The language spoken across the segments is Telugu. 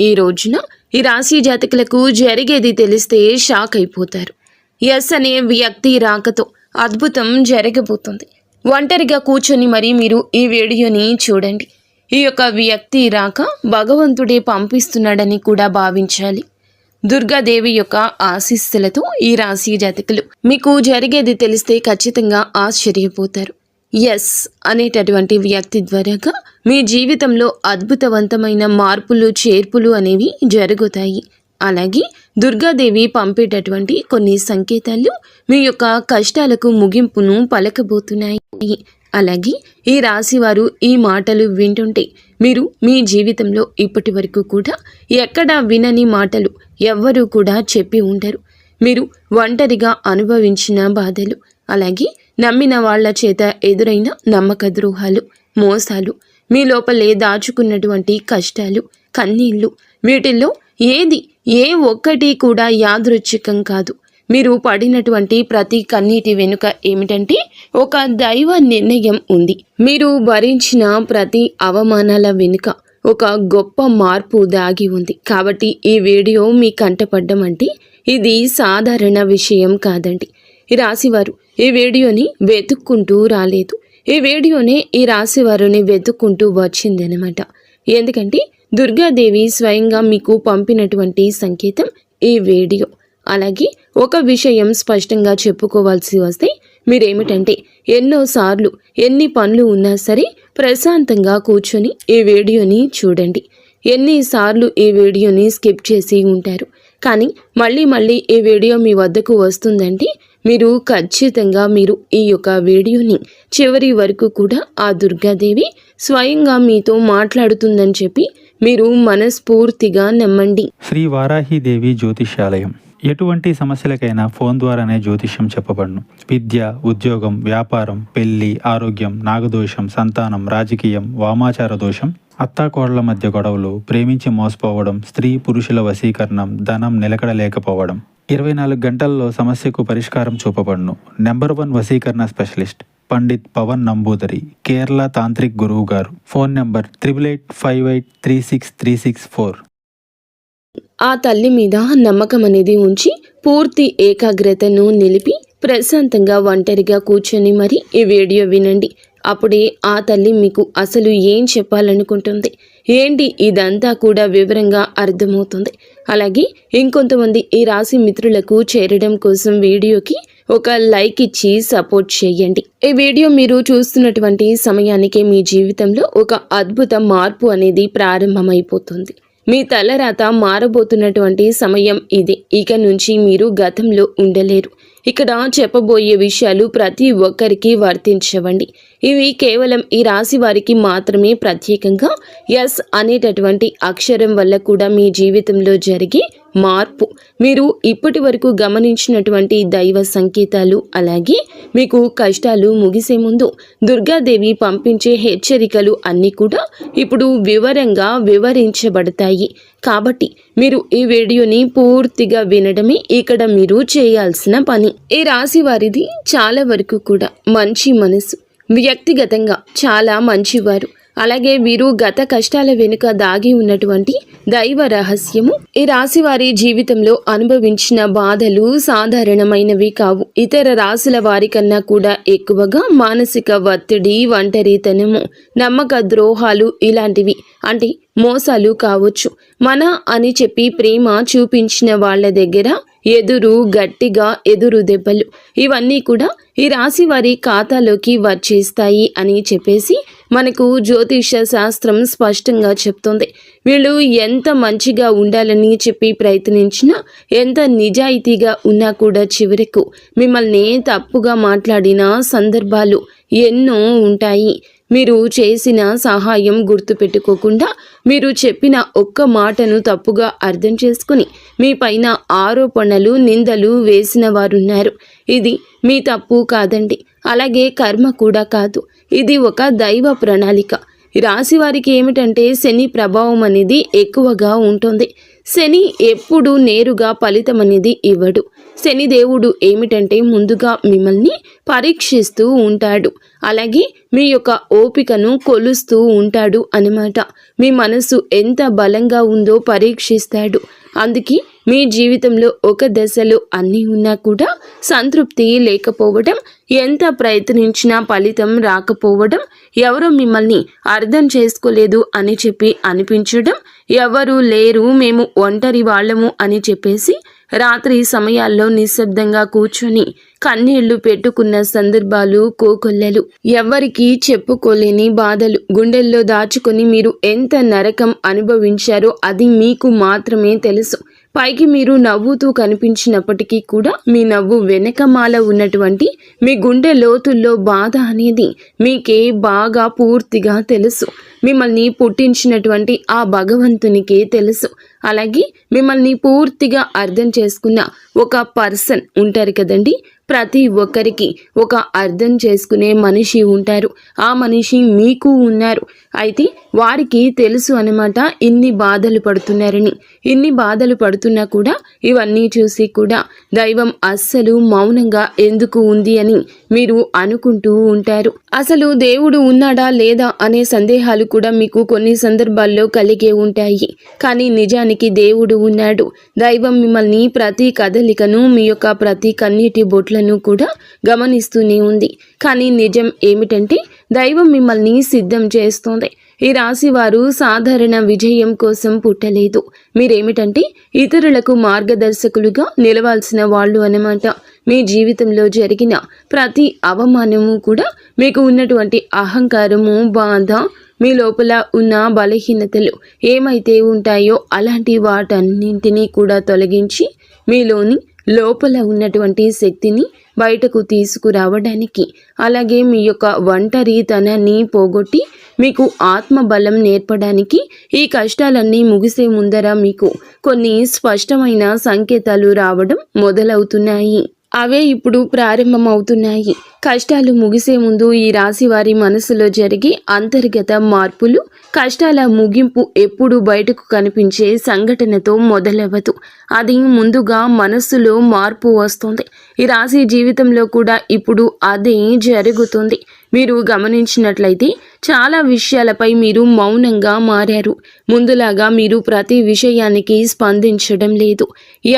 ఈ రోజున ఈ రాశి జాతకులకు జరిగేది తెలిస్తే షాక్ అయిపోతారు. ఎస్ అనే వ్యక్తి రాకతో అద్భుతం జరగబోతుంది. ఒంటరిగా కూర్చొని మరి మీరు ఈ వీడియోని చూడండి. ఈ యొక్క వ్యక్తి రాక భగవంతుడే పంపిస్తున్నాడని కూడా భావించాలి. దుర్గాదేవి యొక్క ఆశీస్సులతో ఈ రాశి జాతకులు మీకు జరిగేది తెలిస్తే ఖచ్చితంగా ఆశ్చర్యపోతారు. ఎస్ అనేటటువంటి వ్యక్తి ద్వారాగా మీ జీవితంలో అద్భుతవంతమైన మార్పులు చేర్పులు అనేవి జరుగుతాయి. అలాగే దుర్గాదేవి పంపేటటువంటి కొన్ని సంకేతాలు మీ యొక్క కష్టాలకు ముగింపును పలకబోతున్నాయి. అలాగే ఈ రాశివారు ఈ మాటలు వింటుంటే మీరు మీ జీవితంలో ఇప్పటి వరకు కూడా ఎక్కడా వినని మాటలు ఎవ్వరూ కూడా చెప్పి ఉండరు. మీరు ఒంటరిగా అనుభవించిన బాధలు, అలాగే నమ్మిన వాళ్ల చేత ఎదురైన నమ్మక ద్రోహాలు, మోసాలు, మీ లోపలే దాచుకున్నటువంటి కష్టాలు, కన్నీళ్లు, వీటిల్లో ఏ ఒక్కటి కూడా యాదృచ్ఛికం కాదు. మీరు పడినటువంటి ప్రతి కన్నీటి వెనుక ఏమిటంటే ఒక దైవ నిర్ణయం ఉంది. మీరు భరించిన ప్రతి అవమానాల వెనుక ఒక గొప్ప మార్పు దాగి ఉంది. కాబట్టి ఈ వీడియో మీ కంటపడ్డం అంటే ఇది సాధారణ విషయం కాదండి. ఈ రాశివారు ఈ వీడియోని వెతుక్కుంటూ రాలేదు. ఈ వీడియోనే ఈ రాశివారుని వెతుక్కుంటూ వచ్చిందనమాట. ఎందుకంటే దుర్గాదేవి స్వయంగా మీకు పంపినటువంటి సంకేతం ఈ వీడియో. అలాగే ఒక విషయం స్పష్టంగా చెప్పుకోవాల్సి వస్తే మీరేమిటంటే ఎన్నోసార్లు ఎన్ని పనులు ఉన్నా సరే ప్రశాంతంగా కూర్చొని ఈ వీడియోని చూడండి. ఎన్నిసార్లు ఈ వీడియోని స్కిప్ చేసి ఉంటారు. కానీ మళ్ళీ ఈ వీడియో మీ వద్దకు వస్తుందంటే మీరు ఖచ్చితంగా ఈ యొక్క వీడియోని చివరి వరకు కూడా ఆ దుర్గాదేవి స్వయంగా మీతో మాట్లాడుతుందని చెప్పి మీరు మనస్ఫూర్తిగా నమ్మండి. శ్రీ వారాహిదేవి జ్యోతిష్యాలయం. ఎటువంటి సమస్యలకైనా ఫోన్ ద్వారానే జ్యోతిష్యం చెప్పబడును. విద్య, ఉద్యోగం, వ్యాపారం, పెళ్లి, ఆరోగ్యం, నాగదోషం, సంతానం, రాజకీయం, వామాచార దోషం, అత్తాకోడళ్ల మధ్య గొడవలు, ప్రేమించి మోసపోవడం, స్త్రీ పురుషుల వశీకరణం, ధనం నిలకడలేకపోవడం, 24 గంటల్లో సమస్యకు పరిష్కారం చూపబడును. నెంబర్ 1 వశీకరణ స్పెషలిస్ట్ పండిత్ పవన్ నంబూదరి, కేరళ తాంత్రిక్ గురువు గారు. Phone number 8858363634. ఆ తల్లి మీద నమ్మకం అనేది ఉంచి పూర్తి ఏకాగ్రతను నిలిపి ప్రశాంతంగా ఒంటరిగా కూర్చొని మరి ఈ వీడియో వినండి. అప్పుడే ఆ తల్లి మీకు అసలు ఏం చెప్పాలనుకుంటుంది ఏంటి ఇదంతా కూడా వివరంగా అర్థమవుతుంది. అలాగే ఇంకొంతమంది ఈ రాశి మిత్రులకు చేరడం కోసం వీడియోకి ఒక లైక్ ఇచ్చి సపోర్ట్ చేయండి. ఈ వీడియో మీరు చూస్తున్నటువంటి సమయానికి మీ జీవితంలో ఒక అద్భుత మార్పు అనేది ప్రారంభమైపోతుంది. మీ తలరాత మారబోతున్నటువంటి సమయం ఇది. ఇక నుంచి మీరు గతంలో ఉండలేరు. ఇక్కడ చెప్పబోయే విషయాలు ప్రతి ఒక్కరికి వర్తించవండి. ఇవి కేవలం ఈ రాశి వారికి మాత్రమే ప్రత్యేకంగా ఎస్ అనేటటువంటి అక్షరం వల్ల కూడా మీ జీవితంలో జరిగే మార్పు, మీరు ఇప్పటి వరకు గమనించినటువంటి దైవ సంకేతాలు, అలాగే మీకు కష్టాలు ముగిసే ముందు దుర్గాదేవి పంపించే హెచ్చరికలు అన్నీ కూడా ఇప్పుడు వివరంగా వివరించబడతాయి. కాబట్టి మీరు ఈ వీడియోని పూర్తిగా వినడమే ఇక్కడ మీరు చేయాల్సిన పని. ఈ రాశి వారిది చాలా వరకు కూడా మంచి మనసు, వ్యక్తిగతంగా చాలా మంచివారు. అలాగే వీరు గత కష్టాల వెనుక దాగి ఉన్నటువంటి దైవ రహస్యము. ఈ రాశి వారి జీవితంలో అనుభవించిన బాధలు సాధారణమైనవి కావు. ఇతర రాశుల వారి కన్నా కూడా ఎక్కువగా మానసిక ఒత్తిడి, ఒంటరితనము, నమ్మక ద్రోహాలు ఇలాంటివి అంటే మోసాలు కావచ్చు. మన అని చెప్పి ప్రేమ చూపించిన వాళ్ళ దగ్గర గట్టిగా ఎదురు దెబ్బలు, ఇవన్నీ కూడా ఈ రాశి వారి ఖాతాలోకి వచ్చేస్తాయి అని చెప్పేసి మనకు జ్యోతిష శాస్త్రం స్పష్టంగా చెప్తుంది. వీళ్ళు ఎంత మంచిగా ఉండాలని చెప్పి ప్రయత్నించినా, ఎంత నిజాయితీగా ఉన్నా కూడా చివరకు మిమ్మల్ని తప్పుగా మాట్లాడిన సందర్భాలు ఎన్నో ఉంటాయి. మీరు చేసిన సహాయం గుర్తుపెట్టుకోకుండా మీరు చెప్పిన ఒక్క మాటను తప్పుగా అర్థం చేసుకుని మీ పైన ఆరోపణలు, నిందలు వేసిన వారున్నారు. ఇది మీ తప్పు కాదండి, అలాగే కర్మ కూడా కాదు. ఇది ఒక దైవ ప్రణాళిక. రాశి వారికి ఏమిటంటే శని ప్రభావం అనేది ఎక్కువగా ఉంటుంది. శని ఎప్పుడు నేరుగా ఫలితం అనేది ఇవ్వడు. శనిదేవుడు ఏమిటంటే ముందుగా మిమ్మల్ని పరీక్షిస్తూ ఉంటాడు. అలాగే మీ యొక్క ఓపికను కొలుస్తూ ఉంటాడు అన్నమాట. మీ మనసు ఎంత బలంగా ఉందో పరీక్షిస్తాడు. అందుకే మీ జీవితంలో ఒక దశలో అన్నీ ఉన్నా కూడా సంతృప్తి లేకపోవడం, ఎంత ప్రయత్నించినా ఫలితం రాకపోవడం, ఎవరో మిమ్మల్ని అర్థం చేసుకోలేదు అని చెప్పి అనిపించడం, ఎవరు లేరు మేము ఒంటరి వాళ్ళము అని చెప్పేసి రాత్రి సమయాల్లో నిశ్శబ్దంగా కూర్చొని కన్నీళ్లు పెట్టుకున్న సందర్భాలు కోకొల్లలు. ఎవ్వరికీ చెప్పుకోలేని బాధలు గుండెల్లో దాచుకొని మీరు ఎంత నరకం అనుభవించారో అది మీకు మాత్రమే తెలుసు. పైకి మీరు నవ్వుతూ కనిపించినప్పటికీ కూడా మీ నవ్వు వెనకమాల ఉన్నటువంటి మీ గుండె లోతుల్లో బాధ అనేది మీకే బాగా పూర్తిగా తెలుసు. మిమ్మల్ని పుట్టించినటువంటి ఆ భగవంతునికే తెలుసు. అలాగే మిమ్మల్ని పూర్తిగా అర్థం చేసుకున్న ఒక పర్సన్ ఉంటారు కదండి. ప్రతి ఒక్కరికి ఒక అర్థం చేసుకునే మనిషి ఉంటారు. ఆ మనిషి మీకు ఉన్నారు. అయితే వారికి తెలుసు అన్నమాట ఇన్ని బాధలు పడుతున్నారని. ఇన్ని బాధలు పడుతున్నా కూడా ఇవన్నీ చూసి కూడా దైవం అస్సలు మౌనంగా ఎందుకు ఉంది అని మీరు అనుకుంటూ ఉంటారు. అసలు దేవుడు ఉన్నాడా లేదా అనే సందేహాలు కూడా మీకు కొన్ని సందర్భాల్లో కలిగే ఉంటాయి. కానీ నిజానికి దేవుడు ఉన్నాడు. దైవం మిమ్మల్ని ప్రతి కదలికను, మీ యొక్క ప్రతి కన్నీటి బొట్లను కూడా గమనిస్తూనే ఉంది. కానీ నిజం ఏమిటంటే దైవం మిమ్మల్ని సిద్ధం చేస్తోంది. ఈ రాశి వారు సాధారణ విజయం కోసం పుట్టలేదు. మీరేమిటంటే ఇతరులకు మార్గదర్శకులుగా నిలవాల్సిన వాళ్ళు అన్నమాట. మీ జీవితంలో జరిగిన ప్రతి అవమానము కూడా మీకు ఉన్నటువంటి అహంకారము, బాధ, మీ లోపల ఉన్న బలహీనతలు ఏమైతే ఉంటాయో అలాంటి వాటన్నింటినీ కూడా తొలగించి మీలోని లోపల ఉన్నటువంటి శక్తిని బయటకు తీసుకురావడానికి, అలాగే మీ యొక్క ఒంటరితనాన్ని పోగొట్టి మీకు ఆత్మబలం నేర్పడానికి ఈ కష్టాలన్నీ ముగిసే ముందర మీకు కొన్ని స్పష్టమైన సంకేతాలు రావడం మొదలవుతున్నాయి. అవే ఇప్పుడు ప్రారంభమవుతున్నాయి. కష్టాలు ముగిసే ముందు ఈ రాశి వారి మనసులో జరిగే అంతర్గత మార్పులు, కష్టాల ముగింపు ఎప్పుడు బయటకు కనిపించే సంఘటనతో మొదలవ్వదు. అది ముందుగా మనస్సులో మార్పు వస్తుంది. ఈ రాశి జీవితంలో కూడా ఇప్పుడు అదే జరుగుతుంది. మీరు గమనించినట్లయితే చాలా విషయాలపై మీరు మౌనంగా మారారు. ముందులాగా మీరు ప్రతి విషయానికి స్పందించడం లేదు.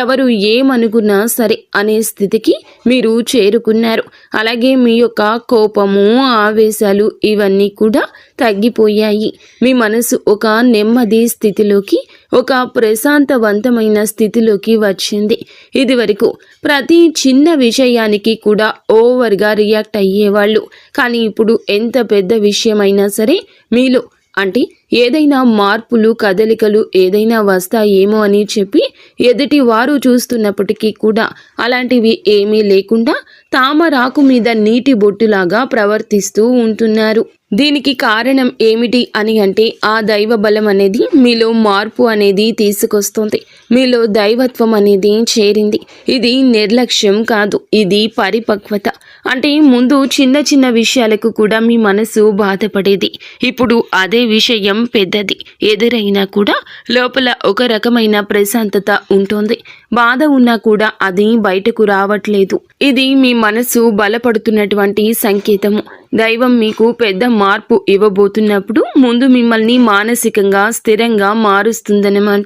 ఎవరు ఏమనుకున్నా సరే అనే స్థితికి మీరు చేరుకున్నారు. అలాగే మీ యొక్క కోపము, ఆవేశాలు ఇవన్నీ కూడా తగ్గిపోయాయి. మీ మనసు ఒక నెమ్మది స్థితిలోకి, ఒక ప్రశాంతవంతమైన స్థితిలోకి వచ్చింది. ఇది వరకు ప్రతి చిన్న విషయానికి కూడా ఓవర్గా రియాక్ట్ అయ్యేవాళ్ళు. కానీ ఇప్పుడు ఎంత పెద్ద విషయమైనా సరే మీలో అంటే ఏదైనా మార్పులు, కదలికలు ఏదైనా వస్తాయేమో అని చెప్పి ఎదుటి వారు చూస్తున్నప్పటికీ కూడా అలాంటివి ఏమీ లేకుండా తామరాకు మీద నీటి బొట్టులాగా ప్రవర్తిస్తూ ఉంటున్నారు. దీనికి కారణం ఏమిటి అని అంటే ఆ దైవ బలం అనేది మీలో మార్పు అనేది తీసుకొస్తుంది. మీలో దైవత్వం అనేది చేరింది. ఇది నిర్లక్ష్యం కాదు, ఇది పరిపక్వత. అంటే ముందు చిన్న చిన్న విషయాలకు కూడా మీ మనసు బాధపడేది. ఇప్పుడు అదే విషయం పెద్దది ఎదురైనా కూడా లోపల ఒక రకమైన ప్రశాంతత ఉంటుంది. బాధ ఉన్నా కూడా అది బయటకు రావట్లేదు. ఇది మీ మనసు బలపడుతున్నటువంటి సంకేతము. దైవం మీకు పెద్ద మార్పు ఇవ్వబోతున్నప్పుడు ముందు మిమ్మల్ని మానసికంగా స్థిరంగా మారుస్తుందన్నమాట.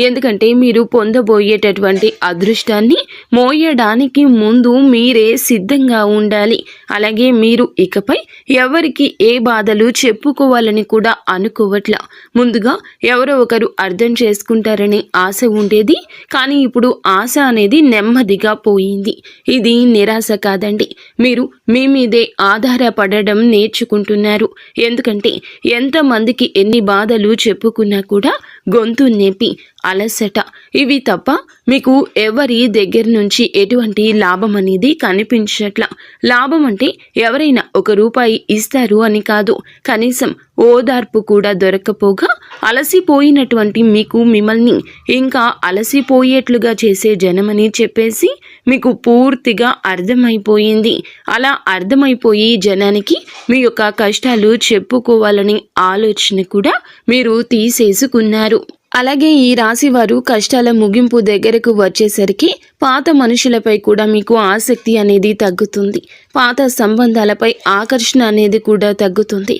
ఎందుకంటే మీరు పొందబోయేటటువంటి అదృష్టాన్ని మోయడానికి ముందు మీరే సిద్ధంగా ఉండాలి. అలాగే మీరు ఇకపై ఎవరికి ఏ బాధలు చెప్పుకోవాలని కూడా అనుకోవట్లా. ముందుగా ఎవరో ఒకరు అర్థం చేసుకుంటారని ఆశ ఉండేది. కానీ ఇప్పుడు ఆశ అనేది నెమ్మదిగా పోయింది. ఇది నిరాశ కాదండి. మీరు మీ మీదే ఆధారపడడం నేర్చుకుంటున్నారు. ఎందుకంటే ఎంతమందికి ఎన్ని బాధలు చెప్పుకున్నా కూడా గొంతు నొప్పి, అలసట ఇవి తప్ప మీకు ఎవరి దగ్గర నుంచి ఎటువంటి లాభం అనేది కనిపించట్లా. లాభం అంటే ఎవరైనా ₹1 ఇస్తారు అని కాదు, కనీసం ఓదార్పు కూడా దొరకపోగా అలసిపోయినటువంటి మీకు మిమ్మల్ని ఇంకా అలసిపోయేట్లుగా చేసే జనమని చెప్పేసి మీకు పూర్తిగా అర్థమైపోయింది. అలా అర్థమైపోయి జనానికి మీ యొక్క కష్టాలు చెప్పుకోవాలని ఆలోచన కూడా మీరు తీసేసుకున్నారు. అలాగే ఈ రాశి వారు కష్టాల ముగింపు దగ్గరకు వచ్చేసరికి పాత మనుషులపై కూడా మీకు ఆసక్తి అనేది తగ్గుతుంది. పాత సంబంధాలపై ఆకర్షణ అనేది కూడా తగ్గుతుంది.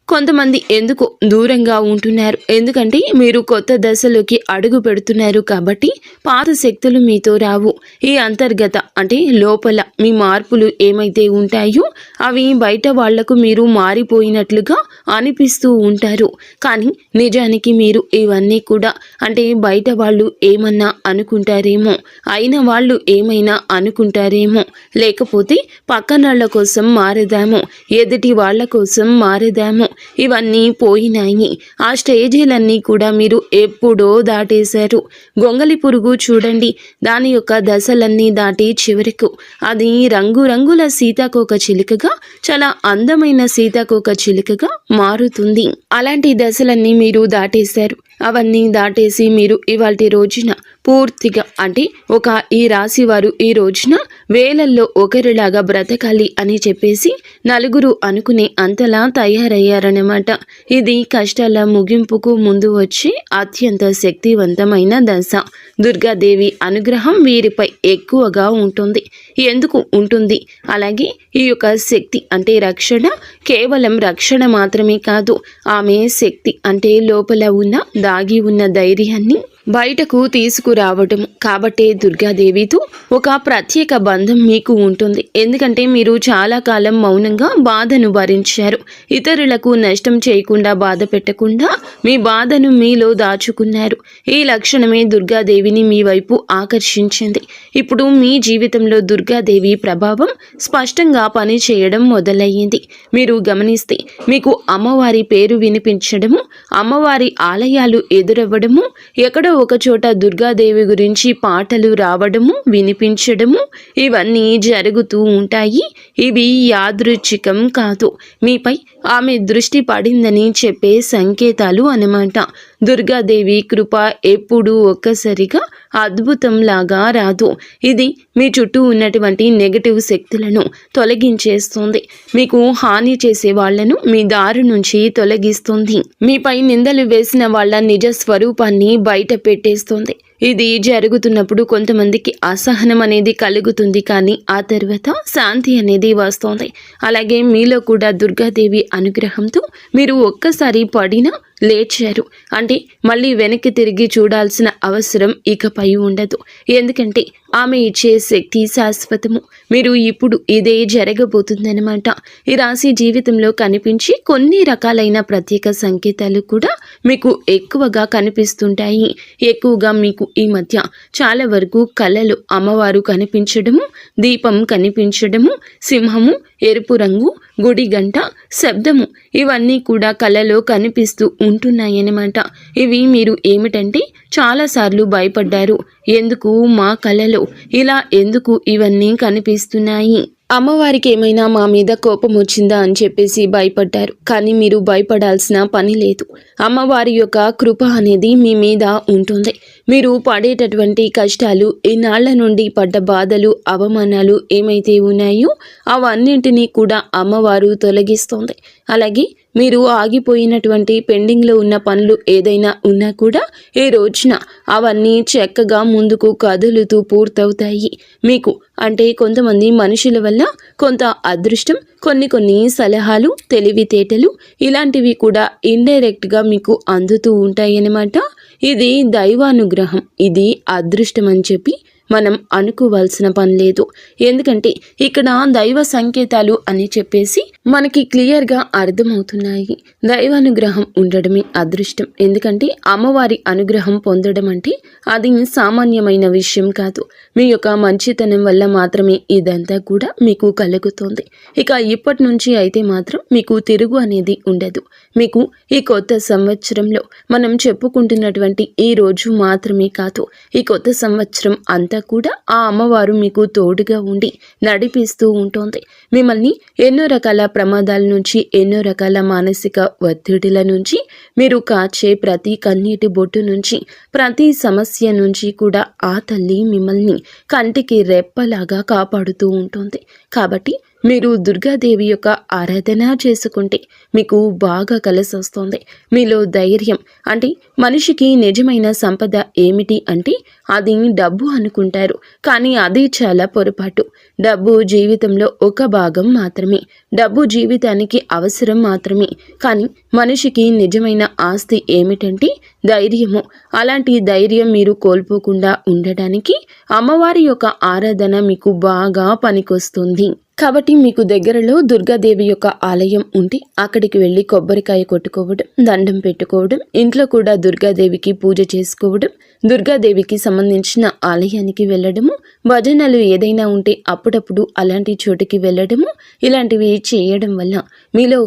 కొంతమంది ఎందుకు దూరంగా ఉంటున్నారు, ఎందుకంటే మీరు కొత్త దశలోకి అడుగు పెడుతున్నారు కాబట్టి పాత శక్తులు మీతో రావు. ఈ అంతర్గత అంటే లోపల మీ మార్పులు ఏమైతే ఉంటాయో అవి బయట వాళ్లకు మీరు మారిపోయినట్లుగా అనిపిస్తూ ఉంటారు. కానీ నిజానికి మీరు ఇవన్నీ కూడా అంటే బయట వాళ్ళు ఏమన్నా అనుకుంటారేమో, అయిన వాళ్ళు ఏమైనా అనుకుంటారేమో, లేకపోతే పక్కనాళ్ల కోసం మారదామో, ఎదుటి వాళ్ళ కోసం మారదామో, ఇవన్నీ పోయినాయి. ఆ స్టేజీలన్నీ కూడా మీరు ఎప్పుడో దాటేశారు. గొంగలి పురుగు చూడండి, దాని యొక్క దశలన్నీ దాటి చివరకు అది రంగురంగుల సీతాకోక చిలుకగా, చాలా అందమైన సీతాకోక చిలుకగా మారుతుంది. అలాంటి దశలన్నీ మీరు దాటేశారు. అవన్నీ దాటేసి మీరు ఇవాల్టి రోజున పూర్తిగా అంటే ఈ రాశి వారు ఈ రోజున వేలల్లో ఒకరిలాగా బ్రతకాలి అని చెప్పేసి నలుగురు అనుకునే అంతలా తయారయ్యారన్నమాట. ఇది కష్టాల ముగింపుకు ముందు వచ్చే అత్యంత శక్తివంతమైన దశ. దుర్గాదేవి అనుగ్రహం వీరిపై ఎక్కువగా ఉంటుంది. ఎందుకు ఉంటుంది? అలాగే ఈ యొక్క శక్తి అంటే రక్షణ కేవలం రక్షణ మాత్రమే కాదు, ఆమె శక్తి అంటే లోపల ఉన్న దాగి ఉన్న ధైర్యాన్ని బయటకు తీసుకురావటం. కాబట్టే దుర్గాదేవితో ఒక ప్రత్యేక బంధం మీకు ఉంటుంది. ఎందుకంటే మీరు చాలా కాలం మౌనంగా బాధను భరించారు. ఇతరులకు నష్టం చేయకుండా బాధ పెట్టకుండా మీ బాధను మీలో దాచుకున్నారు. ఈ లక్షణమే దుర్గాదేవిని మీ వైపు ఆకర్షించింది. ఇప్పుడు మీ జీవితంలో దుర్గాదేవి ప్రభావం స్పష్టంగా పనిచేయడం మొదలయ్యింది. మీరు గమనిస్తే మీకు అమ్మవారి పేరు వినిపించడము, అమ్మవారి ఆలయాలు ఎదురవ్వడము, ఎక్కడో ఒక చోట దుర్గాదేవి గురించి పాటలు రావడము, వినిపించడము, ఇవన్నీ జరుగుతూ ఉంటాయి. ఇవి యాదృచ్ఛికం కాదు, మీపై ఆమె దృష్టి పడిందని చెప్పే సంకేతాలు అన్నమాట. దుర్గాదేవి కృప ఎప్పుడూ ఒక్కసారిగా అద్భుతంలాగా రాదు. ఇది మీ చుట్టూ ఉన్నటువంటి నెగటివ్ శక్తులను తొలగించేస్తుంది. మీకు హాని చేసే వాళ్లను మీ దారి నుంచి తొలగిస్తుంది. మీపై నిందలు వేసిన వాళ్ళ నిజ స్వరూపాన్ని బయట పెట్టేస్తుంది. ఇది జరుగుతున్నప్పుడు కొంతమందికి అసహనం అనేది కలుగుతుంది, కానీ ఆ తర్వాత శాంతి అనేది వస్తుంది. అలాగే మీలో కూడా దుర్గాదేవి అనుగ్రహంతో మీరు ఒక్కసారి పడినా లేచారు అంటే మళ్ళీ వెనక్కి తిరిగి చూడాల్సిన అవసరం ఇకపై ఉండదు. ఎందుకంటే ఆమె ఇచ్చే శక్తి శాశ్వతము. మీరు ఇప్పుడు ఇదే జరగబోతుందన్నమాట. ఈ రాశి జీవితంలో కనిపించి కొన్ని రకాలైన ప్రత్యేక సంకేతాలు కూడా మీకు ఎక్కువగా కనిపిస్తుంటాయి. ఎక్కువగా మీకు ఈ మధ్య చాలా వరకు కళలు అమ్మవారు కనిపించడము, దీపం కనిపించడము, సింహము, ఎరుపు రంగు, గుడి గంట, శబ్దము, ఇవన్నీ కూడా కళలో కనిపిస్తూ ఉంటున్నాయన్నమాట. ఇవి మీరు ఏమిటంటే చాలాసార్లు భయపడ్డారు. ఎందుకు మా కళలో ఇలా ఎందుకు ఇవన్నీ కనిపిస్తున్నాయి, అమ్మవారికి ఏమైనా మా మీద కోపం వచ్చిందా అని చెప్పేసి భయపడ్డారు. కానీ మీరు భయపడాల్సిన పని లేదు. అమ్మవారి యొక్క కృప అనేది మీ మీద ఉంటుంది. మీరు పడేటటువంటి కష్టాలు, ఈనాళ్ల నుండి పడ్డ బాధలు, అవమానాలు ఏమైతే ఉన్నాయో అవన్నింటినీ కూడా అమ్మవారు తొలగిస్తుంది. అలాగే మీరు ఆగిపోయినటువంటి పెండింగ్లో ఉన్న పనులు ఏదైనా ఉన్నా కూడా ఈ రోజున అవన్నీ చక్కగా ముందుకు కదులుతూ పూర్తవుతాయి. మీకు అంటే కొంతమంది మనుషుల వల్ల కొంత అదృష్టం, కొన్ని సలహాలు, తెలివితేటలు ఇలాంటివి కూడా ఇండైరెక్ట్గా మీకు అందుతూ ఉంటాయి అన్నమాట. ఇది దైవానుగ్రహం, ఇది అదృష్టం అని చెప్పి మనం అనుకోవాల్సిన పని లేదు. ఎందుకంటే ఇక్కడ దైవ సంకేతాలు అని చెప్పేసి మనకి క్లియర్గా అర్థమవుతున్నాయి. దైవానుగ్రహం ఉండడమే అదృష్టం. ఎందుకంటే అమ్మవారి అనుగ్రహం పొందడం అంటే అది సామాన్యమైన విషయం కాదు. మీ యొక్క మంచితనం వల్ల మాత్రమే ఇదంతా కూడా మీకు కలుగుతుంది. ఇక ఇప్పటి నుంచి అయితే మాత్రం మీకు తిరుగు అనేది ఉండదు. మీకు ఈ కొత్త సంవత్సరంలో మనం చెప్పుకుంటున్నటువంటి ఈ రోజు మాత్రమే కాదు, ఈ కొత్త సంవత్సరం అంతా కూడా ఆ అమ్మవారు మీకు తోడుగా ఉండి నడిపిస్తూ ఉంటుంది. మిమ్మల్ని ఎన్నో రకాల ప్రమాదాల నుంచి, ఎన్నో రకాల మానసిక ఒత్తిడిల నుంచి, మీరు కాచే ప్రతి కన్నీటి బొట్టు నుంచి, ప్రతి సమస్య నుంచి కూడా ఆ తల్లి మిమ్మల్ని కంటికి రెప్పలాగా కాపాడుతూ ఉంటుంది. కాబట్టి మీరు దుర్గాదేవి యొక్క ఆరాధన చేసుకుంటే మీకు బాగా కలిసి వస్తుంది. మీలో ధైర్యం అంటే మనిషికి నిజమైన సంపద ఏమిటి అంటే అది డబ్బు అనుకుంటారు, కానీ అది చాలా పొరపాటు. డబ్బు జీవితంలో ఒక భాగం మాత్రమే, డబ్బు జీవితానికి అవసరం మాత్రమే. కానీ మనిషికి నిజమైన ఆస్తి ఏమిటంటే ధైర్యము. అలాంటి ధైర్యం మీరు కోల్పోకుండా ఉండడానికి అమ్మవారి యొక్క ఆరాధన మీకు బాగా పనికొస్తుంది. కాబట్టి మీకు దగ్గరలో దుర్గాదేవి యొక్క ఆలయం ఉంటే అక్కడికి వెళ్ళి కొబ్బరికాయ కొట్టుకోవడం, దండం పెట్టుకోవడం, ఇంట్లో కూడా దుర్గాదేవికి పూజ చేసుకోవడం, దుర్గాదేవికి సంబంధించిన ఆలయానికి వెళ్ళడము, భజనలు ఏదైనా ఉంటే అప్పుడప్పుడు అలాంటి చోటుకి వెళ్ళడము, ఇలాంటివి చేయడం వల్ల మీలో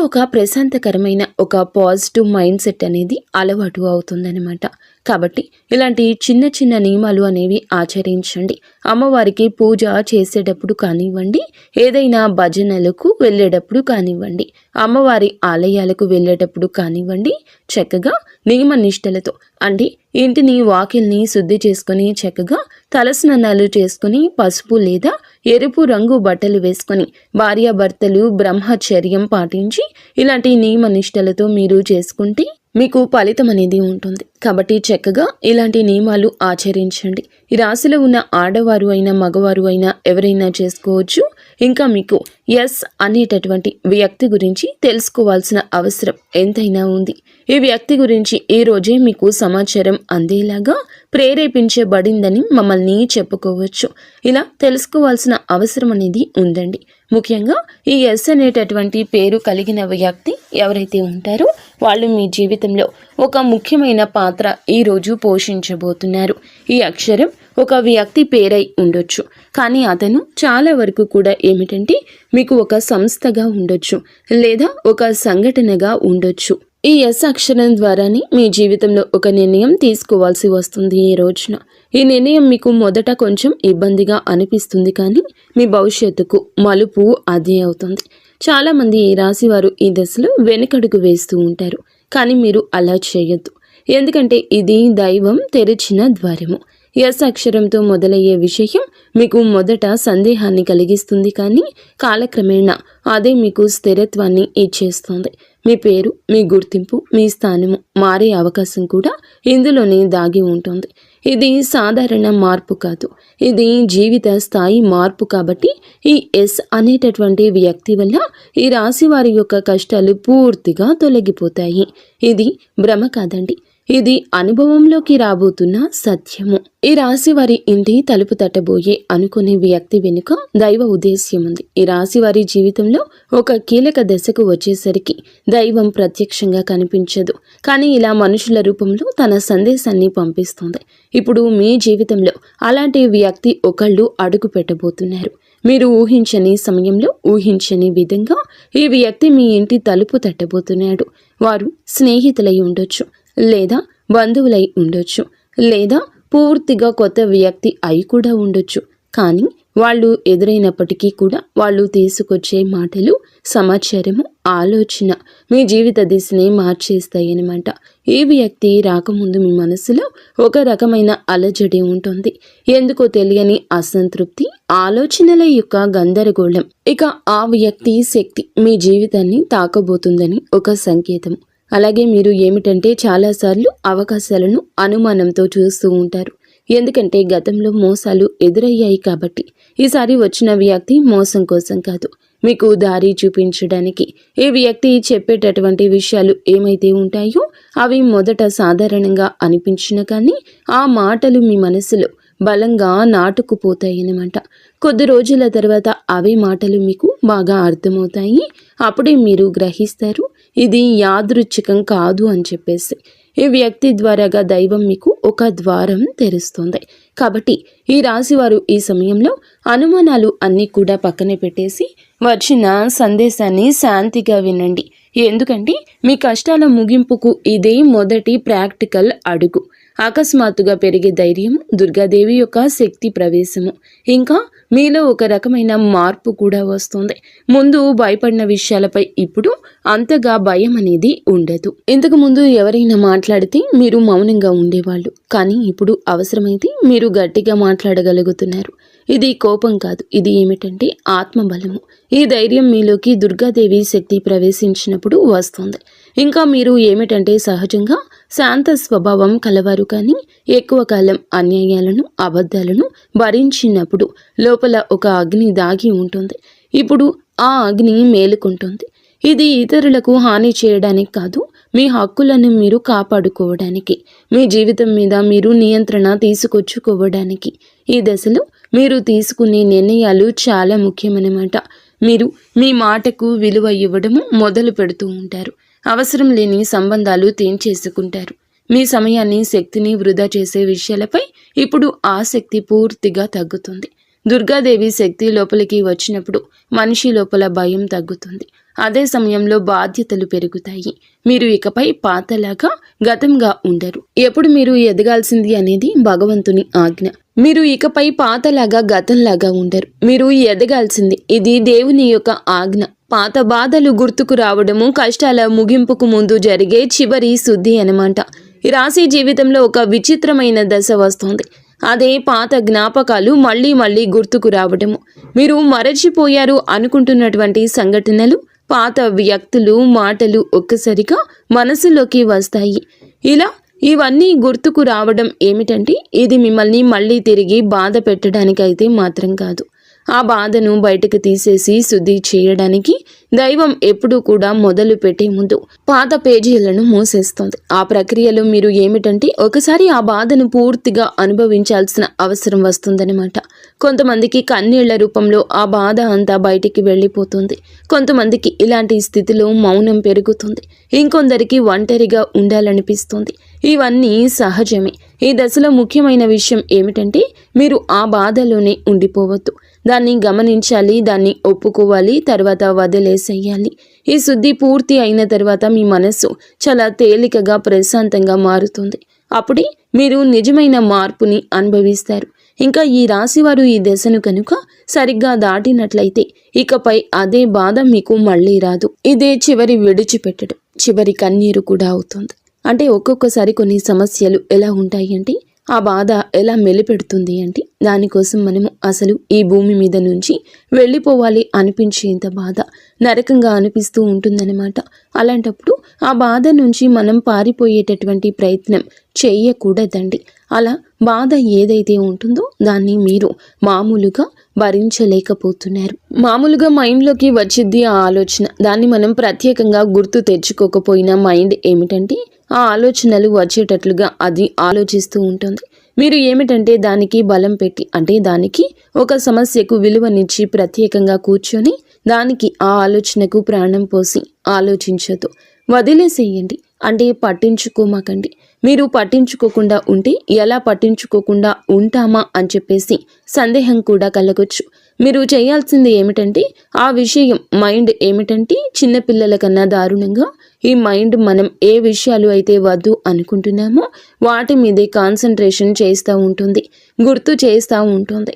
ఒక ప్రశాంతకరమైన ఒక పాజిటివ్ మైండ్ సెట్ అనేది అలవాటు అవుతుందన్నమాట. కాబట్టి ఇలాంటి చిన్న చిన్న నియమాలు అనేవి ఆచరించండి. అమ్మవారికి పూజ చేసేటప్పుడు కానివ్వండి, ఏదైనా భజనలకు వెళ్ళేటప్పుడు కానివ్వండి, అమ్మవారి ఆలయాలకు వెళ్ళేటప్పుడు కానివ్వండి, చక్కగా నియమ నిష్టలతో అంటే ఇంటిని వాకిల్ని శుద్ధి చేసుకొని చక్కగా తలస్నానాలు చేసుకుని పసుపు లేదా ఎరుపు రంగు బట్టలు వేసుకొని భార్యాభర్తలు బ్రహ్మచర్యం పాటించి ఇలాంటి నియమ నిష్టలతో మీరు చేసుకుంటే మీకు ఫలితం అనేది ఉంటుంది. కాబట్టి చక్కగా ఇలాంటి నియమాలు ఆచరించండి. ఈ రాశిలో ఉన్న ఆడవారు అయినా మగవారు అయినా ఎవరైనా చేసుకోవచ్చు. ఇంకా మీకు ఎస్ అనేటటువంటి వ్యక్తి గురించి తెలుసుకోవాల్సిన అవసరం ఎంతైనా ఉంది. ఈ వ్యక్తి గురించి ఈ రోజే మీకు సమాచారం అందేలాగా ప్రేరేపించబడిందని మమ్మల్ని చెప్పుకోవచ్చు. ఇలా తెలుసుకోవాల్సిన అవసరం అనేది ఉందండి. ముఖ్యంగా ఈ ఎస్ అనేటటువంటి పేరు కలిగిన వ్యక్తి ఎవరైతే ఉంటారో వాళ్ళు మీ జీవితంలో ఒక ముఖ్యమైన పాత్ర ఈరోజు పోషించబోతున్నారు. ఈ అక్షరం ఒక వ్యక్తి పేరై ఉండొచ్చు, కానీ అతను చాలా వరకు కూడా ఏమిటంటే మీకు ఒక సంస్థగా ఉండొచ్చు లేదా ఒక సంఘటనగా ఉండొచ్చు. ఈ ఎస్ అక్షరం ద్వారానే మీ జీవితంలో ఒక నిర్ణయం తీసుకోవాల్సి వస్తుంది. ఈ రోజున ఈ నిర్ణయం మీకు మొదట కొంచెం ఇబ్బందిగా అనిపిస్తుంది, కానీ మీ భవిష్యత్తుకు మలుపు అదే అవుతుంది. చాలామంది ఈ రాశి వారు ఈ దశలో వెనుకడుగు వేస్తూ ఉంటారు, కానీ మీరు అలా చేయొద్దు. ఎందుకంటే ఇది దైవం తెరిచిన ద్వారము. ఎస్ అక్షరంతో మొదలయ్యే విషయం మీకు మొదట సందేహాన్ని కలిగిస్తుంది, కానీ కాలక్రమేణా అదే మీకు స్థిరత్వాన్ని ఇచ్చేస్తుంది. మీ పేరు, మీ గుర్తింపు, మీ స్థానము మారే అవకాశం కూడా ఇందులోనే దాగి ఉంటుంది. ఇది సాధారణ మార్పు కాదు, ఇది జీవిత స్థాయి మార్పు. కాబట్టి ఈ ఎస్ అనేటటువంటి వ్యక్తి వల్ల ఈ రాశి వారి యొక్క కష్టాలు పూర్తిగా తొలగిపోతాయి. ఇది భ్రమ కాదండి, ఇది అనుభవంలోకి రాబోతున్న సత్యము. ఈ రాశి వారి ఇంటి తలుపు తట్టబోయే అనుకునే వ్యక్తి వెనుక దైవ ఉద్దేశ్యం ఉంది. ఈ రాశి వారి జీవితంలో ఒక కీలక దశకు వచ్చేసరికి దైవం ప్రత్యక్షంగా కనిపించదు, కానీ ఇలా మనుషుల రూపంలో తన సందేశాన్ని పంపిస్తుంది. ఇప్పుడు మీ జీవితంలో అలాంటి వ్యక్తి ఒకళ్ళు అడుగు పెట్టబోతున్నారు. మీరు ఊహించని సమయంలో ఊహించని విధంగా ఈ వ్యక్తి మీ ఇంటి తలుపు తట్టబోతున్నాడు. వారు స్నేహితులై ఉండొచ్చు, లేదా బంధువులై ఉండొచ్చు, లేదా పూర్తిగా కొత్త వ్యక్తి అయి కూడా ఉండొచ్చు. కానీ వాళ్ళు ఎదురైనప్పటికీ కూడా వాళ్ళు తీసుకొచ్చే మాటలు, సమాచారము, ఆలోచన మీ జీవిత దిశని మార్చేస్తాయి అన్నమాట. ఈ వ్యక్తి రాకముందు మీ మనసులో ఒక రకమైన అలజడి ఉంటుంది. ఎందుకో తెలియని అసంతృప్తి, ఆలోచనల యొక్క గందరగోళం. ఇక ఆ వ్యక్తి శక్తి మీ జీవితాన్ని తాకబోతుందని ఒక సంకేతం. అలాగే మీరు ఏమిటంటే చాలాసార్లు అవకాశాలను అనుమానంతో చూస్తూ ఉంటారు. ఎందుకంటే గతంలో మోసాలు ఎదురయ్యాయి కాబట్టి. ఈసారి వచ్చిన వ్యక్తి మోసం కోసం కాదు, మీకు దారి చూపించడానికి. ఈ వ్యక్తి చెప్పేటటువంటి విషయాలు ఏమైతే ఉంటాయో అవి మొదట సాధారణంగా అనిపించిన కానీ ఆ మాటలు మీ మనసులో బలంగా నాటుకుపోతాయన్నమాట. కొద్ది రోజుల తర్వాత అవే మాటలు మీకు బాగా అర్థమవుతాయి. అప్పుడే మీరు గ్రహిస్తారు ఇది యాదృచ్ఛికం కాదు అని చెప్పేసి. ఈ వ్యక్తి ద్వారాగా దైవం మీకు ఒక ద్వారం తెరుస్తుంది. కాబట్టి ఈ రాశివారు ఈ సమయంలో అనుమానాలు అన్నీ కూడా పక్కన పెట్టేసి వచ్చిన సందేశాన్ని శాంతిగా వినండి. ఎందుకంటే మీ కష్టాల ముగింపుకు ఇదే మొదటి ప్రాక్టికల్ అడుగు. అకస్మాత్తుగా పెరిగే ధైర్యం, దుర్గాదేవి యొక్క శక్తి ప్రవేశము, ఇంకా మీలో ఒక రకమైన మార్పు కూడా వస్తుంది. ముందు భయపడిన విషయాలపై ఇప్పుడు అంతగా భయం అనేది ఉండదు. ఇంతకు ముందు ఎవరైనా మాట్లాడితే మీరు మౌనంగా ఉండేవాళ్ళు, కానీ ఇప్పుడు అవసరమైతే మీరు గట్టిగా మాట్లాడగలుగుతున్నారు. ఇది కోపం కాదు, ఇది ఏమిటంటే ఆత్మబలము. ఈ ధైర్యం మీలోకి దుర్గాదేవి శక్తి ప్రవేశించినప్పుడు వస్తుంది. ఇంకా మీరు ఏమిటంటే సహజంగా శాంత స్వభావం కలవారు, కానీ ఎక్కువ కాలం అన్యాయాలను అబద్ధాలను భరించినప్పుడు లోపల ఒక అగ్ని దాగి ఉంటుంది. ఇప్పుడు ఆ అగ్ని మేలుకుంటుంది. ఇది ఇతరులకు హాని చేయడానికి కాదు, మీ హక్కులను మీరు కాపాడుకోవడానికి, మీ జీవితం మీద మీరు నియంత్రణ తీసుకొచ్చుకోవడానికి. ఈ దశలో మీరు తీసుకునే నిర్ణయాలు చాలా ముఖ్యమన్నమాట. మీరు మీ మాటకు విలువ ఇవ్వడము మొదలు పెడుతూ ఉంటారు. అవసరం లేని సంబంధాలు తెంచేసుకుంటారు. మీ సమయాన్ని శక్తిని వృధా చేసే విషయాలపై ఇప్పుడు ఆసక్తి పూర్తిగా తగ్గుతుంది. దుర్గాదేవి శక్తి లోపలికి వచ్చినప్పుడు మనిషి లోపల భయం తగ్గుతుంది. అదే సమయంలో బాధ్యతలు పెరుగుతాయి. మీరు ఇకపై పాతలాగా గతంగా ఉండరు. ఎప్పుడు మీరు ఎదగాల్సింది అనేది భగవంతుని ఆజ్ఞ. మీరు ఇకపై పాతలాగా గతంలాగా ఉండరు. మీరు ఎదగాల్సింది, ఇది దేవుని యొక్క ఆజ్ఞ. పాత బాధలు గుర్తుకు రావడము కష్టాల ముగింపుకు ముందు జరిగే చివరి శుద్ధి అన్నమాట. ఈ రాశి జీవితంలో ఒక విచిత్రమైన దశ వస్తుంది. అదే పాత జ్ఞాపకాలు మళ్ళీ మళ్ళీ గుర్తుకు రావడము. మీరు మరచిపోయారు అనుకుంటున్నటువంటి సంఘటనలు, పాత వ్యక్తులు, మాటలు ఒక్కసారిగా మనసులోకి వస్తాయి. ఇలా ఇవన్నీ గుర్తుకు రావడం ఏమిటంటే ఇది మిమ్మల్ని మళ్ళీ తిరిగి బాధ పెట్టడానికైతే మాత్రం కాదు. ఆ బాధను బయటకు తీసేసి శుద్ధి చేయడానికి దైవం ఎప్పుడూ కూడా మొదలు పెట్టే ముందు పాత పేజీలను మూసేస్తుంది. ఆ ప్రక్రియలో మీరు ఏమిటంటే ఒకసారి ఆ బాధను పూర్తిగా అనుభవించాల్సిన అవసరం వస్తుందన్నమాట. కొంతమందికి కన్నీళ్ల రూపంలో ఆ బాధ అంతా బయటికి వెళ్ళిపోతుంది. కొంతమందికి ఇలాంటి స్థితిలో మౌనం పెరుగుతుంది. ఇంకొందరికి ఒంటరిగా ఉండాలనిపిస్తుంది. ఇవన్నీ సహజమే. ఈ దశలో ముఖ్యమైన విషయం ఏమిటంటే మీరు ఆ బాధలోనే ఉండిపోవద్దు. దాన్ని గమనించాలి, దాన్ని ఒప్పుకోవాలి, తర్వాత వదిలేసేయాలి. ఈ శుద్ధి పూర్తి అయిన తర్వాత మీ మనస్సు చాలా తేలికగా ప్రశాంతంగా మారుతుంది. అప్పుడే మీరు నిజమైన మార్పుని అనుభవిస్తారు. ఇంకా ఈ రాశివారు ఈ దశను కనుక సరిగ్గా దాటినట్లయితే ఇకపై అదే బాధ మీకు మళ్ళీ రాదు. ఇదే చివరి విడిచిపెట్టడం, చివరి కన్నీరు కూడా అవుతుంది. అంటే ఒక్కొక్కసారి కొన్ని సమస్యలు ఎలా ఉంటాయి అంటే ఆ బాధ ఎలా మెలిపెడుతుంది అంటే దానికోసం మనము అసలు ఈ భూమి మీద నుంచి వెళ్ళిపోవాలి అనిపించేంత బాధ నరకంగా అనిపిస్తూ ఉంటుందన్నమాట. అలాంటప్పుడు ఆ బాధ నుంచి మనం పారిపోయేటటువంటి ప్రయత్నం చేయకూడదండి. అలా బాధ ఏదైతే ఉంటుందో దాన్ని మీరు మామూలుగా భరించలేకపోతున్నారు. మామూలుగా మైండ్లోకి వచ్చింది ఆ ఆలోచన. దాన్ని మనం ప్రత్యేకంగా గుర్తు తెచ్చుకోకపోయినా మైండ్ ఏమిటంటే ఆ ఆలోచనలు వచ్చేటట్లుగా అది ఆలోచిస్తూ ఉంటుంది. మీరు ఏమిటంటే దానికి బలం పెట్టి, అంటే దానికి ఒక సమస్యకు విలువనిచ్చి ప్రత్యేకంగా కూర్చొని దానికి ఆ ఆలోచనకు ప్రాణం పోసి ఆలోచించదు, వదిలేసేయండి. అంటే పట్టించుకోమాకండి. మీరు పట్టించుకోకుండా ఉంటే ఎలా పట్టించుకోకుండా ఉంటామా అని చెప్పేసి సందేహం కూడా కలగొచ్చు. మీరు చేయాల్సింది ఏమిటంటే ఆ విషయం మైండ్ ఏమిటంటే చిన్నపిల్లల కన్నా దారుణంగా ఈ మైండ్ మనం ఏ విషయాలు అయితే వద్దు అనుకుంటున్నామో వాటి మీదే కాన్సన్ట్రేషన్ చేస్తూ ఉంటుంది, గుర్తు చేస్తూ ఉంటుంది.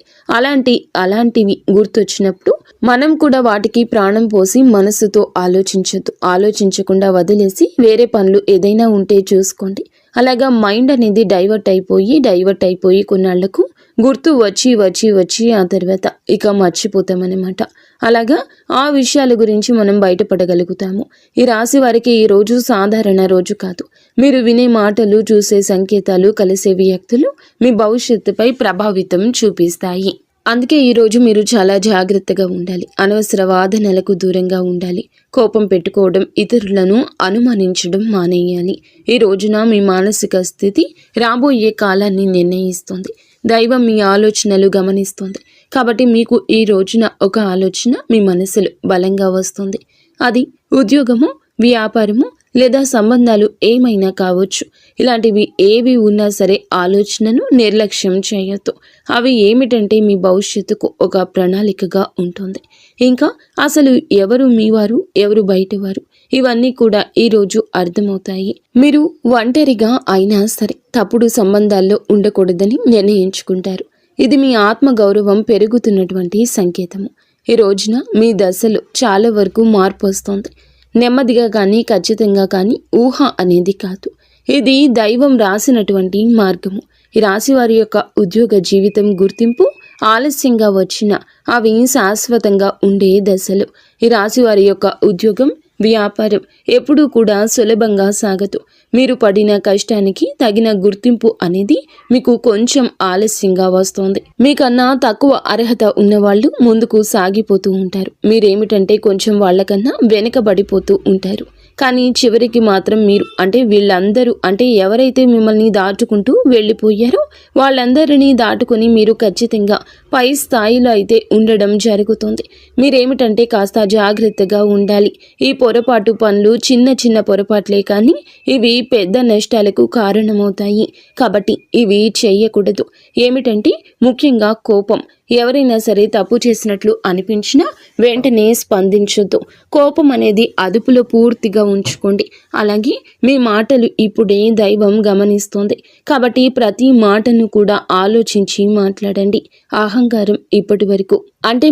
అలాంటివి గుర్తొచ్చినప్పుడు మనం కూడా వాటికి ప్రాణం పోసి మనసుతో ఆలోచించద్దు. ఆలోచించకుండా వదిలేసి వేరే పనులు ఏదైనా ఉంటే చూసుకోండి. అలాగా మైండ్ అనేది డైవర్ట్ అయిపోయి కొన్నాళ్లకు గుర్తు వచ్చి ఆ తర్వాత ఇక మర్చిపోతామన్నమాట. అలాగా ఆ విషయాల గురించి మనం బయటపడగలుగుతాము. ఈ రాశి వారికి ఈ రోజు సాధారణ రోజు కాదు. మీరు వినే మాటలు, చూసే సంకేతాలు, కలిసే వ్యక్తులు మీ భవిష్యత్తుపై ప్రభావితం చూపిస్తాయి. అందుకే ఈరోజు మీరు చాలా జాగ్రత్తగా ఉండాలి. అనవసర వాదనలకు దూరంగా ఉండాలి. కోపం పెట్టుకోవడం, ఇతరులను అనుమానించడం మానేయాలి. ఈ రోజున మీ మానసిక స్థితి రాబోయే కాలాన్ని నిర్ణయిస్తుంది. దైవం మీ ఆలోచనలు గమనిస్తుంది. కాబట్టి మీకు ఈ రోజున ఒక ఆలోచన మీ మనసులో బలంగా వస్తుంది. అది ఉద్యోగము, వ్యాపారము లేదా సంబంధాలు ఏమైనా కావచ్చు. ఇలాంటివి ఏవి ఉన్నా సరే ఆలోచనను నిర్లక్ష్యం చేయొద్దు. అవి ఏమిటంటే మీ భవిష్యత్తుకు ఒక ప్రణాళికగా ఉంటుంది. ఇంకా అసలు ఎవరు మీవారు, ఎవరు బయటవారు, ఇవన్నీ కూడా ఈరోజు అర్థమవుతాయి. మీరు ఒంటరిగా అయినా సరే తప్పుడు సంబంధాల్లో ఉండకూడదని నిర్ణయించుకుంటారు. ఇది మీ ఆత్మ గౌరవం పెరుగుతున్నటువంటి సంకేతము. ఈ రోజున మీ దశలో చాలా వరకు మార్పు వస్తుంది. నెమ్మదిగా కానీ ఖచ్చితంగా కానీ ఊహ అనేది కాదు. ఇది దైవం రాసినటువంటి మార్గము. ఈ రాశి వారి యొక్క ఉద్యోగ జీవితం గుర్తింపు ఆలస్యంగా వచ్చినా అవి శాశ్వతంగా ఉండే దశలు. ఈ రాశి వారి యొక్క ఉద్యోగం, వ్యాపారం ఎప్పుడూ కూడా సులభంగా సాగదు. మీరు పడిన కష్టానికి తగిన గుర్తింపు అనేది మీకు కొంచెం ఆలస్యంగా వస్తుంది. మీకన్నా తక్కువ అర్హత ఉన్నవాళ్ళు ముందుకు సాగిపోతూ ఉంటారు. మీరేమిటంటే కొంచెం వాళ్ళకన్నా వెనుకబడిపోతూ ఉంటారు. కానీ చివరికి మాత్రం మీరు వీళ్ళందరూ ఎవరైతే మిమ్మల్ని దాటుకుంటూ వెళ్ళిపోయారో వాళ్ళందరినీ దాటుకొని మీరు ఖచ్చితంగా పై స్థాయిలో అయితే ఉండడం జరుగుతుంది. మీరేమిటంటే కాస్త జాగ్రత్తగా ఉండాలి. ఈ పొరపాటు పనులు చిన్న చిన్న పొరపాట్లే కానీ ఇవి పెద్ద నష్టాలకు కారణమవుతాయి. కాబట్టి ఇవి చేయకూడదు. ఏమిటంటే ముఖ్యంగా కోపం. ఎవరైనా సరే తప్పు చేసినట్లు అనిపించినా వెంటనే స్పందించొద్దు. కోపం అనేది అదుపులో పూర్తిగా ఉంచుకోండి. అలాగే మీ మాటలు ఇప్పుడే దైవం గమనిస్తోంది. కాబట్టి ప్రతి మాటను కూడా ఆలోచించి మాట్లాడండి. అహంకారం ఇప్పటి వరకు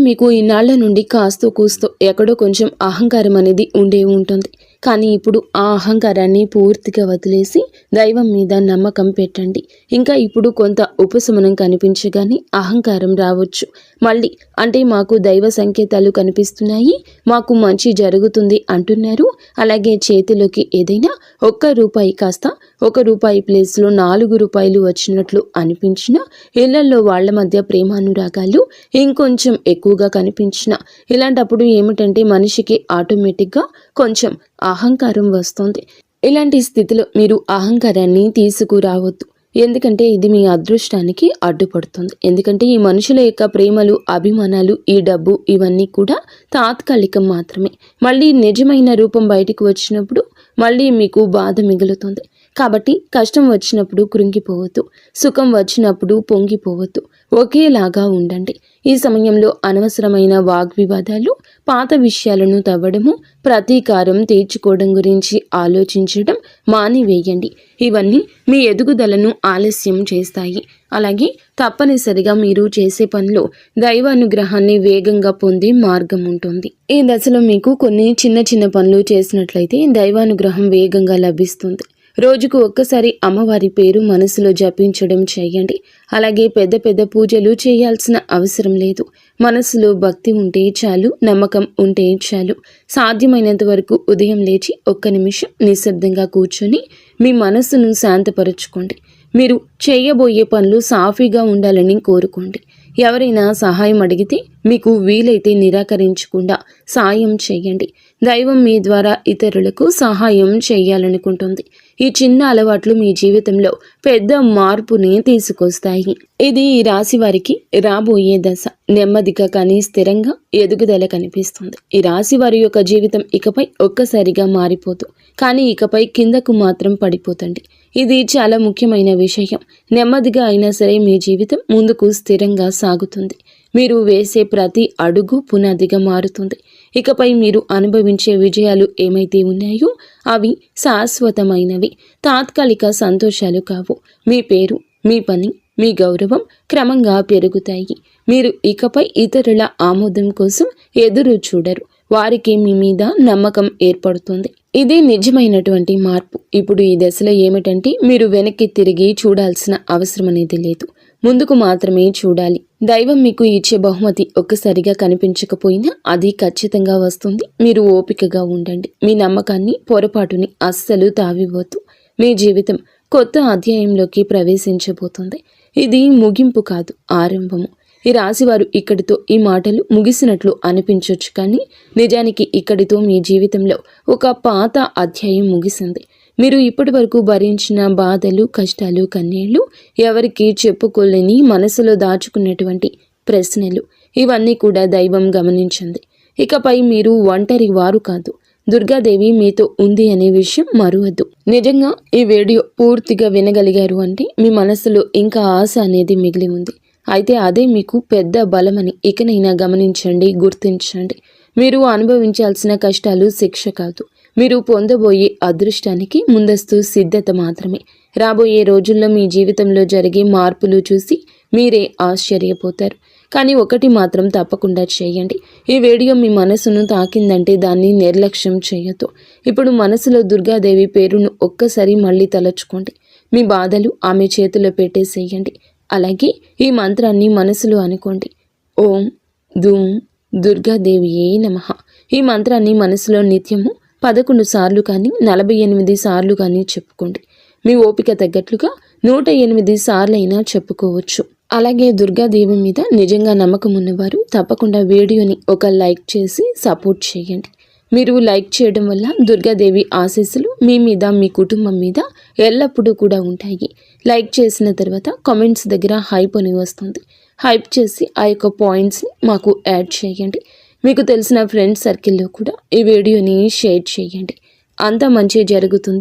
మీకు ఇన్నాళ్ల నుండి కాస్తో కూస్తో ఎక్కడో కొంచెం అహంకారం అనేది ఉండే ఉంటుంది. కానీ ఇప్పుడు ఆ అహంకారాన్ని పూర్తిగా వదిలేసి దైవం మీద నమ్మకం పెట్టండి. ఇంకా ఇప్పుడు కొంత ఉపశమనం కనిపించగానే అహంకారం రావచ్చు. మళ్ళీ మాకు దైవ సంకేతాలు కనిపిస్తున్నాయి, మాకు మంచి జరుగుతుంది అంటున్నారు. అలాగే చేతిలోకి ఏదైనా ₹1 కాస్త ₹1 ప్లేస్లో ₹4 వచ్చినట్లు అనిపించినా, ఇళ్లలో వాళ్ల మధ్య ప్రేమానురాగాలు ఇంకొంచెం ఎక్కువగా కనిపించిన, ఇలాంటప్పుడు ఏమిటంటే మనిషికి ఆటోమేటిక్గా కొంచెం అహంకారం వస్తుంది. ఇలాంటి స్థితిలో మీరు అహంకారాన్ని తీసుకురావద్దు. ఎందుకంటే ఇది మీ అదృష్టానికి అడ్డుపడుతుంది. ఎందుకంటే ఈ మనుషుల యొక్క ప్రేమలు, అభిమానాలు, ఈ డబ్బు ఇవన్నీ కూడా తాత్కాలికం మాత్రమే. మళ్ళీ నిజమైన రూపం బయటికి వచ్చినప్పుడు మళ్ళీ మీకు బాధ మిగులుతుంది. కాబట్టి కష్టం వచ్చినప్పుడు కృంగిపోవద్దు, సుఖం వచ్చినప్పుడు పొంగిపోవద్దు. ఒకేలాగా ఉండండి. ఈ సమయంలో అనవసరమైన వాగ్వివాదాలు, పాత విషయాలను తవ్వడము, ప్రతీకారం తీర్చుకోవడం గురించి ఆలోచించడం మానివేయండి. ఇవన్నీ మీ ఎదుగుదలను ఆలస్యం చేస్తాయి. అలాగే తప్పనిసరిగా మీరు చేసే పనిలో దైవానుగ్రహాన్ని వేగంగా పొందే మార్గం ఉంటుంది. ఈ దశలో మీకు కొన్ని చిన్న చిన్న పనులు చేసినట్లయితే దైవానుగ్రహం వేగంగా లభిస్తుంది. రోజుకు ఒక్కసారి అమ్మవారి పేరు మనసులో జపించడం చేయండి. అలాగే పెద్ద పెద్ద పూజలు చేయాల్సిన అవసరం లేదు. మనసులో భక్తి ఉంటే చాలు, నమ్మకం ఉంటే చాలు. సాధ్యమైనంత వరకు ఉదయం లేచి 1 నిమిషం నిశ్శబ్దంగా కూర్చొని మీ మనస్సును శాంతపరచుకోండి. మీరు చేయబోయే పనులు సాఫీగా ఉండాలని కోరుకోండి. ఎవరైనా సహాయం అడిగితే మీకు వీలైతే నిరాకరించకుండా సాయం చేయండి. దైవం మీ ద్వారా ఇతరులకు సహాయం చేయాలనుకుంటుంది. ఈ చిన్న అలవాట్లు మీ జీవితంలో పెద్ద మార్పుని తీసుకొస్తాయి. ఇది ఈ రాశి వారికి రాబోయే దశ. నెమ్మదిగా కానీ స్థిరంగా ఎదుగుదల కనిపిస్తుంది. ఈ రాశి వారి యొక్క జీవితం ఇకపై ఒక్కసారిగా మారిపోదు, కానీ ఇకపై కిందకు మాత్రం పడిపోతండి. ఇది చాలా ముఖ్యమైన విషయం. నెమ్మదిగా అయినా సరే మీ జీవితం ముందుకు స్థిరంగా సాగుతుంది. మీరు వేసే ప్రతి అడుగు పునాదిగా మారుతుంది. ఇకపై మీరు అనుభవించే విజయాలు ఏమైతే ఉన్నాయో అవి శాశ్వతమైనవి, తాత్కాలిక సంతోషాలు కావు. మీ పేరు, మీ పని, మీ గౌరవం క్రమంగా పెరుగుతాయి. మీరు ఇకపై ఇతరుల ఆమోదం కోసం ఎదురు చూడరు. వారికి మీ మీద నమ్మకం ఏర్పడుతుంది. ఇదే నిజమైనటువంటి మార్పు. ఇప్పుడు ఈ దశలో ఏమిటంటే మీరు వెనక్కి తిరిగి చూడాల్సిన అవసరం అనేది లేదు, ముందుకు మాత్రమే చూడాలి. దైవం మీకు ఇచ్చే బహుమతి ఒక్కసారిగా కనిపించకపోయినా అది ఖచ్చితంగా వస్తుంది. మీరు ఓపికగా ఉండండి. మీ నమ్మకాన్ని, పొరపాటుని అస్సలు తావివ్వద్దు. మీ జీవితం కొత్త అధ్యాయంలోకి ప్రవేశించబోతుంది. ఇది ముగింపు కాదు, ఆరంభము. ఈ రాశివారు ఇక్కడితో ఈ మాటలు ముగిసినట్లు అనిపించవచ్చు, కానీ నిజానికి ఇక్కడితో మీ జీవితంలో ఒక పాత అధ్యాయం ముగిసింది. మీరు ఇప్పటి వరకు భరించిన బాధలు, కష్టాలు, కన్నీళ్లు, ఎవరికి చెప్పుకోలేని మనసులో దాచుకున్నటువంటి ప్రశ్నలు, ఇవన్నీ కూడా దైవం గమనించింది. ఇకపై మీరు ఒంటరి వారు కాదు. దుర్గాదేవి మీతో ఉంది అనే విషయం మరువద్దు. నిజంగా ఈ వీడియో పూర్తిగా వినగలిగారు అంటే మీ మనసులో ఇంకా ఆశ అనేది మిగిలి ఉంది. అయితే అదే మీకు పెద్ద బలమని ఇకనైనా గమనించండి, గుర్తించండి. మీరు అనుభవించాల్సిన కష్టాలు శిక్ష కాదు, మీరు పొందబోయే అదృష్టానికి ముందస్తు సిద్ధత మాత్రమే. రాబోయే రోజుల్లో మీ జీవితంలో జరిగే మార్పులు చూసి మీరే ఆశ్చర్యపోతారు. కానీ ఒకటి మాత్రం తప్పకుండా చేయండి. ఈ వీడియో మీ మనసును తాకిందంటే దాన్ని నిర్లక్ష్యం చేయొద్దు. ఇప్పుడు మనసులో దుర్గాదేవి పేరును ఒక్కసారి మళ్ళీ తలచుకోండి. మీ బాధలు ఆమె చేతిలో పెట్టేసేయండి. అలాగే ఈ మంత్రాన్ని మనసులో అనుకోండి. ఓం ధూం దుర్గాదేవియే నమః. ఈ మంత్రాన్ని మనసులో నిత్యము 11 సార్లు కానీ 48 సార్లు కానీ చెప్పుకోండి. మీ ఓపిక తగ్గట్లుగా 108 సార్లైనా చెప్పుకోవచ్చు. అలాగే దుర్గాదేవి మీద నిజంగా నమ్మకం ఉన్నవారు తప్పకుండా వీడియోని ఒక లైక్ చేసి సపోర్ట్ చేయండి. మీరు లైక్ చేయడం వల్ల దుర్గాదేవి ఆశీస్సులు మీ మీద మీ కుటుంబం మీద ఎల్లప్పుడూ కూడా ఉంటాయి. లైక్ చేసిన తర్వాత కామెంట్స్ దగ్గర హైప్ అని వస్తుంది. హైప్ చేసి ఆ యొక్క పాయింట్స్ని మాకు యాడ్ చేయండి. మీకు తెలిసిన ఫ్రెండ్స్ సర్కిల్లో కూడా ఈ వీడియోని షేర్ చేయండి. అంతా మంచి జరుగుతుంది.